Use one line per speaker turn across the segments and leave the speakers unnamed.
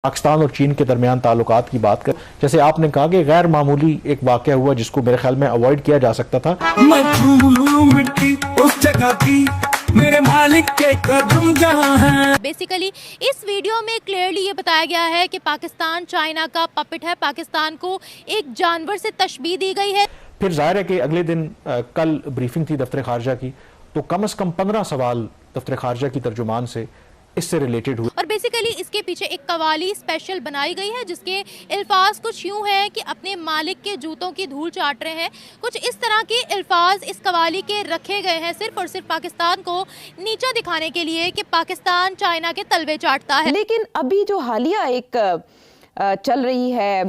पाकिस्तान और चीन के दरमियान ताल्लुकात की बात कर, जैसे आपने कहा कि गैर मामूली एक वाकया हुआ जिसको मेरे ख्याल में अवॉइड किया जा सकता था।
मैं मिट्टी उस जगह की, मेरे मालिक के कदम जहां हैं।
बेसिकली इस वीडियो में क्लियरली ये बताया गया है कि पाकिस्तान चाइना का पपेट है, पाकिस्तान को एक जानवर से तशबीह दी गई है।
फिर जाहिर है कि अगले दिन कल ब्रीफिंग थी दफ्तर खारजा की, तो कम से कम 15 सवाल दफ्तर खारजा की तर्जुमान से इससे रिलेटेड हुए।
और बेसिकली इसके पीछे एक कवाली स्पेशल बनाई गई है जिसके अल्फाज कुछ यूं हैं कि अपने मालिक के जूतों की धूल चाट रहे हैं। कुछ इस तरह के अल्फाज इस कवाली के रखे गए हैं सिर्फ और सिर्फ पाकिस्तान को नीचा दिखाने के लिए कि पाकिस्तान चाइना के तलवे चाटता है।
लेकिन अभी जो हालिया एक चल रही है,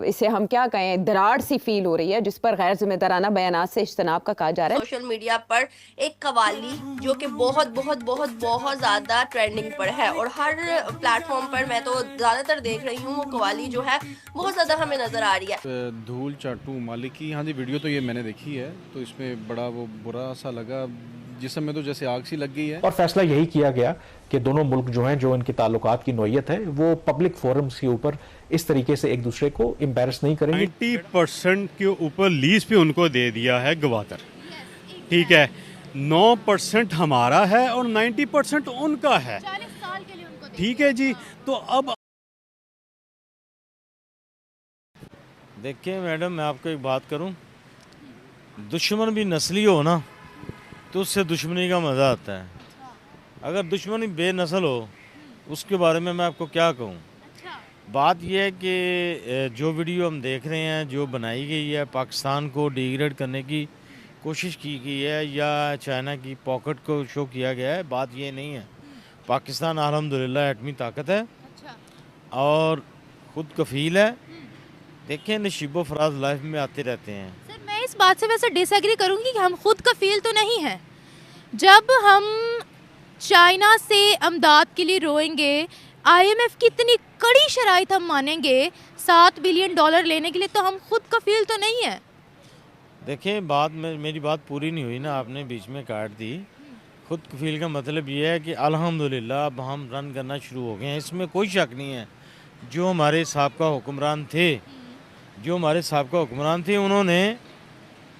इसे हम क्या कहें, दरार सी फील हो रही है जिस पर गैर जिम्मेदाराना बयानात से इज्तनाब का कहा जा रहा है।
सोशल मीडिया पर एक कवाली जो कि बहुत बहुत बहुत बहुत ज़्यादा ट्रेंडिंग पर है और हर प्लेटफॉर्म पर मैं तो ज़्यादातर देख रही हूँ वो कवाली जो है बहुत ज़्यादा हमें नज़र आ रही है।
धूल चाटू मालिक की, हाँ जी, वीडियो तो ये मैंने देखी है, तो इसमें बड़ा वो बुरा सा लगा, जिसम में तो जैसे आग सी लग गई है।
और फैसला यही किया गया कि दोनों मुल्क जो हैं, जो इनके ताल्लुकात की नोयत है, वो पब्लिक फोरम्स के ऊपर इस तरीके से एक दूसरे को एम्बैरस नहीं करेंगे।
90% के ऊपर लीज पे उनको दे दिया है गवादर, ठीक है, 9% हमारा है और 90% उनका है,
40 साल के लिए उनको
ठीक है जी। तो अब
देखिए मैडम, मैं आपको एक बात करूं, दुश्मन भी नस्ली हो ना तो उससे दुश्मनी का मज़ा आता है। अगर दुश्मनी बेनस्ल हो उसके बारे में मैं आपको क्या कहूं। बात यह है कि जो वीडियो हम देख रहे हैं, जो बनाई गई है, पाकिस्तान को डिग्रेड करने की कोशिश की गई है या चाइना की पॉकेट को शो किया गया है, बात ये नहीं है। पाकिस्तान अल्हम्दुलिल्लाह एटमी ताकत है और ख़ुद कफ़ील है। देखें, नशीबो फराज लाइफ में आते रहते हैं।
सर, मैं इस बात से वैसे डिसएग्री करूंगी कि हम खुद कफील तो नहीं हैं। जब हम चाइना से अमदाद के लिए रोएंगे, IMF की इतनी कड़ी शराइत हम मानेंगे $7 बिलियन लेने के लिए, तो हम खुद कफील तो नहीं है।
देखें, बात में मेरी बात पूरी नहीं हुई ना, आपने बीच में काट दी। खुद कफील का मतलब ये है कि अल्हम्दुलिल्लाह अब हम रन करना शुरू हो गए हैं, इसमें कोई शक नहीं है। जो हमारे साबका हुक्मरान थे, उन्होंने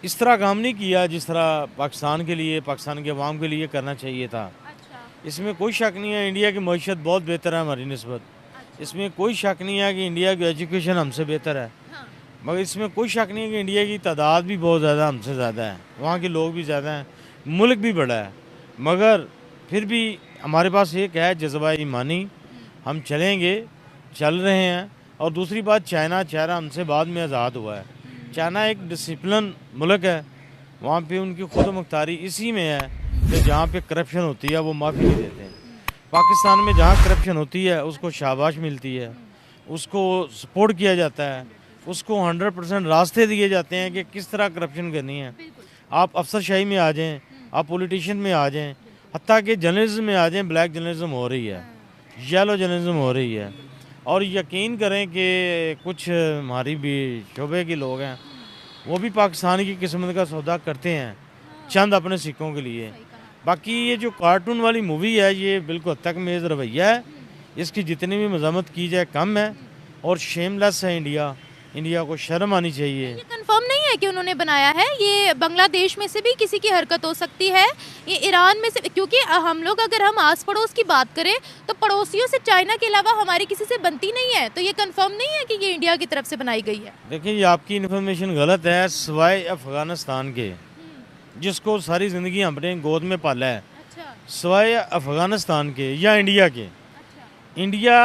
इस तरह काम नहीं किया जिस तरह पाकिस्तान के लिए, पाकिस्तान के अवाम के लिए करना चाहिए था। इसमें कोई शक नहीं है इंडिया की मईशत बहुत बेहतर है हमारी निस्बत। इसमें कोई शक नहीं है कि इंडिया की एजुकेशन हमसे बेहतर है। मगर इसमें कोई शक नहीं है कि इंडिया की तादाद भी बहुत ज़्यादा हमसे ज़्यादा है, वहाँ के लोग भी ज़्यादा हैं, मुल्क भी बड़ा है। मगर फिर भी हमारे पास एक है जज्बा ईमानी, हम चलेंगे, चल रहे हैं। और दूसरी बात, चाइना हमसे बाद में आज़ाद हुआ है। चाइना एक डिसिप्लिन मुल्क है, वहाँ पे उनकी खुद मुख्तारी इसी में है कि जहाँ पे करप्शन होती है वो माफ़ी नहीं देते। पाकिस्तान में जहाँ करप्शन होती है उसको शाबाश मिलती है, उसको सपोर्ट किया जाता है, उसको 100% रास्ते दिए जाते हैं कि किस तरह करप्शन करनी है। आप अफसरशाही में आ जाएँ, आप पॉलिटिशियन में आ जाएँ, हत्ता कि जर्नलिज्म में आ जाएँ, ब्लैक जर्नलिज्म हो रही है, येलो जर्नलिज्म हो रही है। और यकीन करें कि कुछ हमारी भी शोबे के लोग हैं, वो भी पाकिस्तान की किस्मत का सौदा करते हैं चंद अपने सिक्कों के लिए। बाकी ये जो कार्टून वाली मूवी है, ये बिल्कुल तक मेज़ रवैया है, इसकी जितनी भी मज़म्मत की जाए कम है और शेमलेस है इंडिया को शर्म आनी चाहिए।
ये कंफर्म नहीं है कि उन्होंने बनाया है, ये बांग्लादेश में से भी किसी की हरकत हो सकती है, ये ईरान में से, क्योंकि हम लोग अगर हम आस पड़ोस की बात करें तो पड़ोसियों से चाइना के अलावा हमारी किसी से बनती नहीं है, तो ये कंफर्म नहीं है कि ये इंडिया की तरफ से बनाई गई है।
देखिए, ये आपकी इन्फॉर्मेशन गलत है। सिवाय अफ़गानिस्तान के, जिसको सारी ज़िंदगी हमने गोद में पाला है, सिवाय अफ़गानिस्तान के या इंडिया के, इंडिया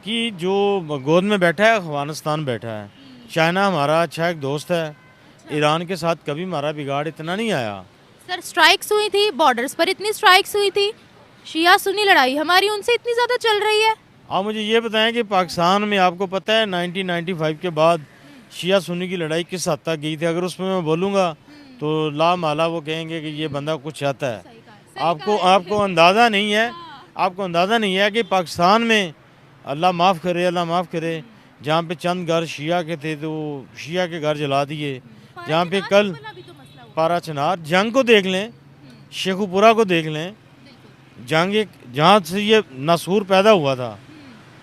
की जो गोद में बैठा है अफ़गानिस्तान बैठा है। चाइना हमारा अच्छा एक दोस्त है, ईरान के साथ कभी हमारा बिगाड़ इतना नहीं आया।
सर, स्ट्राइक्स हुई थी, बॉर्डर्स पर इतनी स्ट्राइक्स हुई थी, शिया सुन्नी लड़ाई हमारी उनसे इतनी ज़्यादा चल रही है।
आप मुझे ये बताएं कि पाकिस्तान में आपको पता है 1995 के बाद शिया सुन्नी की लड़ाई किस हद तक गई थी। अगर उसमें मैं बोलूँगा तो ला माला वो कहेंगे कि ये बंदा कुछ चाहता है। आपको अंदाज़ा नहीं है कि पाकिस्तान में अल्लाह माफ़ करे, जहाँ पे चंद घर शिया के थे तो शिया के घर जला दिए। जहाँ पे कल पारा चनार जंग को देख लें, शेखुपुरा को देख लें, जंग जहाँ से ये नासूर पैदा हुआ था,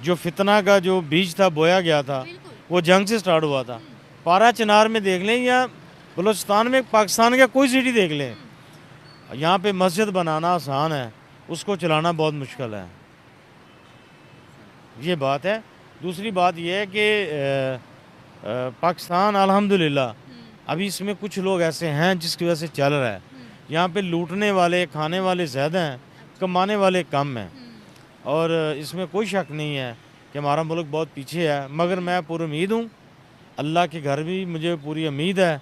जो फितना का जो बीज था बोया गया था वो जंग से स्टार्ट हुआ था। पारा चिनार में देख लें या बलूचिस्तान में पाकिस्तान का कोई सिटी देख लें, यहाँ पे मस्जिद बनाना आसान है, उसको चलाना बहुत मुश्किल है। ये बात है। दूसरी बात यह है कि पाकिस्तान अल्हम्दुलिल्लाह अभी इसमें कुछ लोग ऐसे हैं जिसकी वजह से चल रहा है। यहाँ पे लूटने वाले खाने वाले ज़्यादा हैं, कमाने वाले कम हैं, और इसमें कोई शक नहीं है कि हमारा मुल्क बहुत पीछे है। मगर मैं पूरी उम्मीद हूँ, अल्लाह के घर भी मुझे पूरी उम्मीद है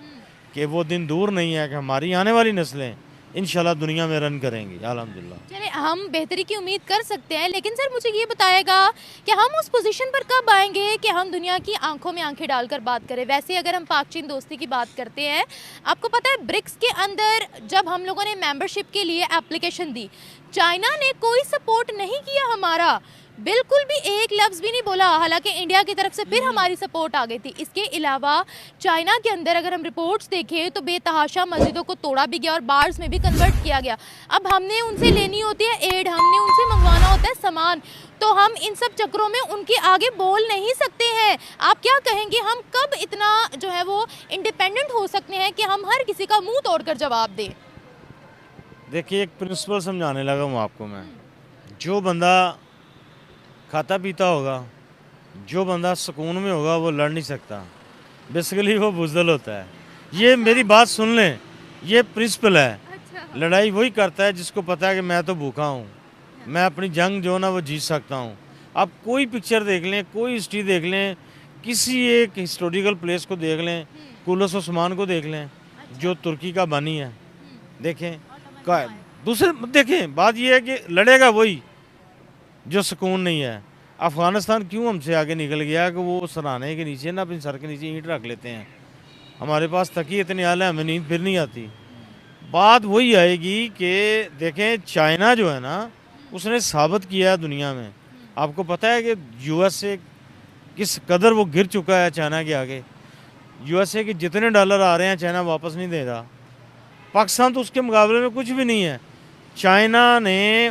कि वो दिन दूर नहीं है कि हमारी आने वाली नस्लें इंशाल्लाह दुनिया में रन करेंगी अल्हम्दुलिल्लाह।
चलिए, हम बेहतरी की उम्मीद कर सकते हैं, लेकिन सर मुझे ये बताएगा कि हम उस पोजीशन पर कब आएंगे कि हम दुनिया की आंखों में आंखें डालकर बात करें। वैसे अगर हम पाक चीन दोस्ती की बात करते हैं, आपको पता है ब्रिक्स के अंदर जब हम लोगों ने मेंबरशिप के लिए एप्लीकेशन दी, चाइना ने कोई सपोर्ट नहीं किया हमारा, बिल्कुल भी एक लफ्ज़ भी नहीं बोला। हालांकि इंडिया की तरफ से फिर हमारी सपोर्ट आ गई थी। इसके अलावा चाइना के अंदर अगर हम रिपोर्ट्स देखें तो बेतहाशा मस्जिदों को तोड़ा भी गया और बार्स में भी कन्वर्ट किया गया। अब हमने उनसे लेनी होती है एड, हमने उनसे मंगवाना होता है सामान, तो हम इन सब चक्रों में उनके आगे बोल नहीं सकते हैं। आप क्या कहेंगे, हम कब इतना जो है वो इंडिपेंडेंट हो सकते हैं कि हम हर किसी का मुँह तोड़कर जवाब दें?
देखिए, एक प्रिंसिपल समझाने लगा हूँ आपको मैं। जो बंदा खाता पीता होगा, जो बंदा सुकून में होगा, वो लड़ नहीं सकता। बेसिकली वो बुज़दिल होता है। ये मेरी बात सुन लें, ये प्रिंसिपल है। लड़ाई वही करता है जिसको पता है कि मैं तो भूखा हूँ, मैं अपनी जंग जो ना वो जीत सकता हूँ। आप कोई पिक्चर देख लें, कोई हिस्ट्री देख लें, किसी एक हिस्टोरिकल प्लेस को देख लें, कुलस उस्मान को देख लें जो तुर्की का बानी है, देखें का दूसरे देखें। बात यह है कि लड़ेगा वही जो सुकून नहीं है। अफ़गानिस्तान क्यों हमसे आगे निकल गया कि वो सराहने के नीचे ना अपनी सर के नीचे ईंट रख लेते हैं। हमारे पास तकिए इतने आले, हमें नींद फिर नहीं आती। बात वही आएगी कि देखें, चाइना जो है ना, उसने साबित किया है दुनिया में। आपको पता है कि यूएसए किस कदर वो गिर चुका है चाइना के आगे। यूएसए के जितने डॉलर आ रहे हैं चाइना वापस नहीं दे रहा। पाकिस्तान तो उसके मुकाबले में कुछ भी नहीं है। चाइना ने